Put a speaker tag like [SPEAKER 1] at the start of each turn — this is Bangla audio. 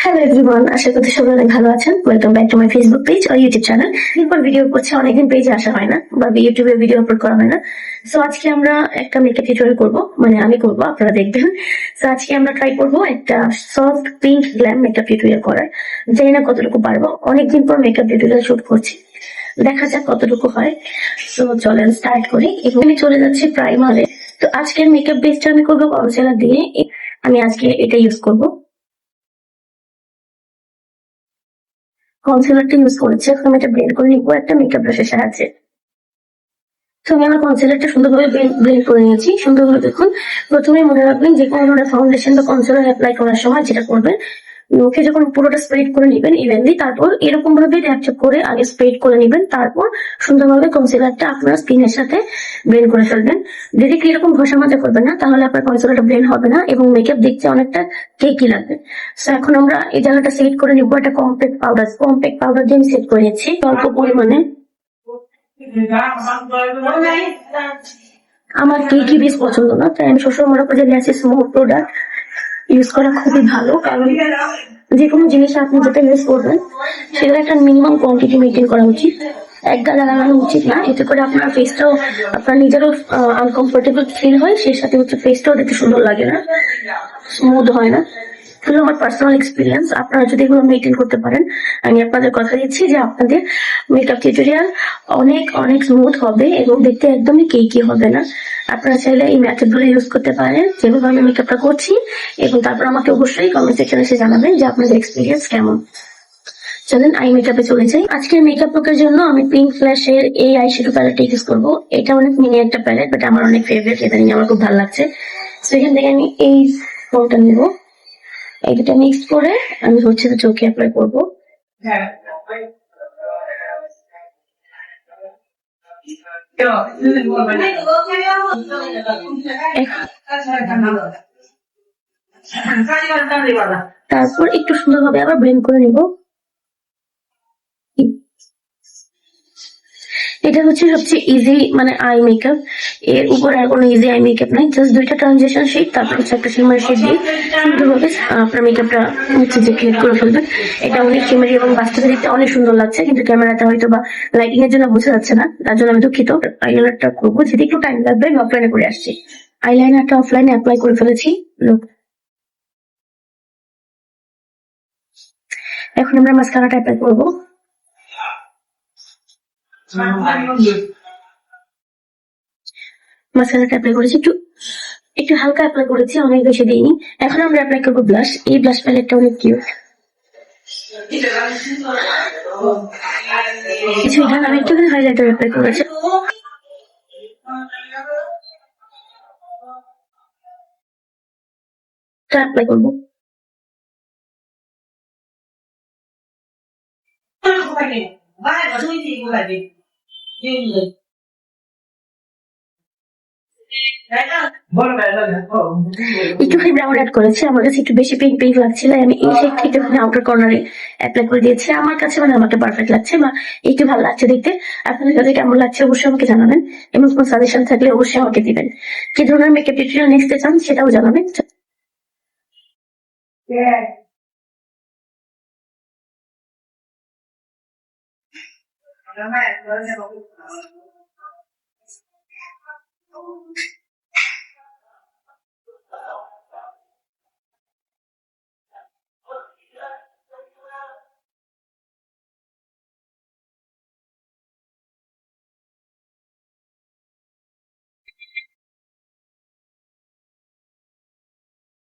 [SPEAKER 1] হ্যালো এভরিওয়ান, আশা করছি সবাই অনেক ভালো আছেন। Welcome back to my Facebook page আর ইউটিউব চ্যানেল। এরপর ভিডিও করছি, অনেকদিন পেজে আসা হয় না বা ইউটিউবে ভিডিও আপলোড করা হয় না। সো আজকে আমরা একটা মেকআপ টিউটোরিয়াল করবো, মানে আমি করবো, আপনারা দেখবেন। সো আজকে আমরা ট্রাই করবো একটা soft pink glam makeup tutorial করার। জানি না কতটুকু পারবো, অনেকদিন পর মেকআপ টিউটোরিয়াল শুট করছি, দেখা যাক কতটুকু হয়। সো চলেন স্টার্ট করি। এবং আমি চলে যাচ্ছি প্রাইমারে। তো আজকের মেকআপ বেসটা আমি করবো কনসিলার দিয়ে। আমি আজকে এটা ইউজ করবো, কনসিলারটা ইউজ করেছি। এখন আমি এটা ব্লেন্ড করে নিবো একটা মেকআপ ব্রাশের সাহায্যে। তো আমি আমার কনসিলারটা সুন্দরভাবে ব্লেন্ড করে নিয়েছি। সুন্দরভাবে দেখুন, প্রথমে মনে রাখবেন যে কোনো ধরনের ফাউন্ডেশন বা কনসিলার অ্যাপ্লাই করার সময় যেটা করবেন, মুখে যখন পুরোটা স্প্রেড করে নিবেন ইভেনলি, তারপর এরকম ভাবে ট্যাপ করে আগে স্প্রেড করে নিবেন, তারপর সুন্দরভাবে কনসিলারটা আপনার স্কিনের সাথে ব্লেন্ড করে ফেলবেন। ডিরেক্টলি এরকম ঘষা মাজা করবেন না, তাহলে আপনার কনসিলারটা ব্লেন্ড হবে না এবং মেকআপ দেখতে অনেকটা কেকি লাগবে। তো এখন আমরা এই জায়গাটা সেট করে নিবো একটা কম্প্যাক্ট পাউডার দিয়ে আমি সেট করে নিচ্ছি অল্প পরিমাণে। আমার কেকি বেশ পছন্দ না, তাই আমি সবসময় মনে করি যে ল্যাসে স্মুথ প্রোডাক্ট ইউজ করা খুবই ভালো। কারণ যে কোনো জিনিস আপনি যেটা ইউজ করবেন সেটার একটা মিনিমাম কোয়ান্টিটি মেনটেন করা উচিত। এক গাদা লাগানো উচিত না, এতে করে আপনার ফেসটাও, আপনার নিজেরও আনকমফোর্টেবল ফিল হয়, সেই সাথে হচ্ছে ফেসটাও দেখতে সুন্দর লাগে না, স্মুথ হয় না। এগুলো আমার পার্সোনাল এক্সপিরিয়েন্স। আপনারা যদি এগুলো মেনটেন করতে পারেন, আমি আপনাদের কথা দিচ্ছি যে আপনাদের মেকআপ টিউটোরিয়াল অনেক অনেক স্মুথ হবে এবং দেখতে একদমই কেকি হবে না। আপনারা চাইলে এই মেথড গুলো ইউজ করতে পারেন যেভাবে আমি মেকআপটা করছি, এবং তারপর আমাকে অবশ্যই কমেন্ট সেকশনে এসে জানাবেন যে আপনাদের এক্সপিরিয়েন্স কেমন। চলেন আই মেকআপে চলে যাই। আজকের মেকআপ লুকের জন্য আমি পিঙ্ক ফ্ল্যাশের এই আই শ্যাডো প্যালেটটা ইউজ করবো। এটা অনেক মিনি একটা প্যালেট, বাট আমার অনেক ফেভারিট, এটা নিয়ে আমার খুব ভালো লাগছে। তো এখান থেকে আমি এই ফোনটা নিবো, এই দুটা মিক্স করে আমি হচ্ছে চোখে অ্যাপ্লাই করবো। তারপর একটু সুন্দরভাবে আবার ব্লেন্ড করে নিব। এটা হচ্ছে সবচেয়ে ইজি মানে আই মেকআপ, এর উপর আর কোনো ইজি আই মেকআপ নাই। জাস্ট দুইটা ট্রানজিশন শেড, তারপর হচ্ছে একটা শিমার শেড দিয়ে সুন্দরভাবে আপনার মেকআপটা হচ্ছে যে ক্রিয়েট করে ফেলবেন। এটা অনেক শিমারি এবং বাস্তবে দেখতে অনেক সুন্দর লাগছে, কিন্তু ক্যামেরাতে হয়তো বা লাইটিং এর জন্য বোঝা যাচ্ছে না, তার জন্য আমি দুঃখিত। আইলাইনারটা করবো, যেটা একটু টাইম লাগবে, আমি অফলাইনে করে আসছি। আইলাইনারটা অফলাইনে অ্যাপ্লাই করে ফেলেছি। এখন আমরা মাস্কারাটা অ্যাপ্লাই করবো। মাস্কারাটা অ্যাপ্লাই করেছি, একটু একটু হালকা অ্যাপ্লাই করেছি, অনেক বেশি দিইনি। এখন আমরা অ্যাপ্লাই করবো ব্লাশ। এই ব্লাশ প্যালেটটা অনেক কিউট। কিছু এখানে আমি একটুখানি হাইলাইটার অ্যাপ্লাই করেছি, অ্যাপ্লাই করবো। একটুখানি ব্রাউন অ্যাড করেছি, আমার কাছে একটু বেশি পিঙ্ক পিঙ্ক লাগছিল, আমি এই শেডটা একটুখানি আউটার কর্নারে অ্যাপ্লাই করে দিয়েছি। আমার কাছে মানে আমাকে পারফেক্ট লাগছে বা একটু ভালো লাগছে দেখতে। আপনাদের কাছে কেমন লাগছে অবশ্যই আমাকে জানাবেন, এবং কোনো সাজেশন থাকলে অবশ্যই আমাকে দিবেন। কি ধরনের মেকআপ টিউটোরিয়াল নেক্সট চান সেটাও জানাবেন।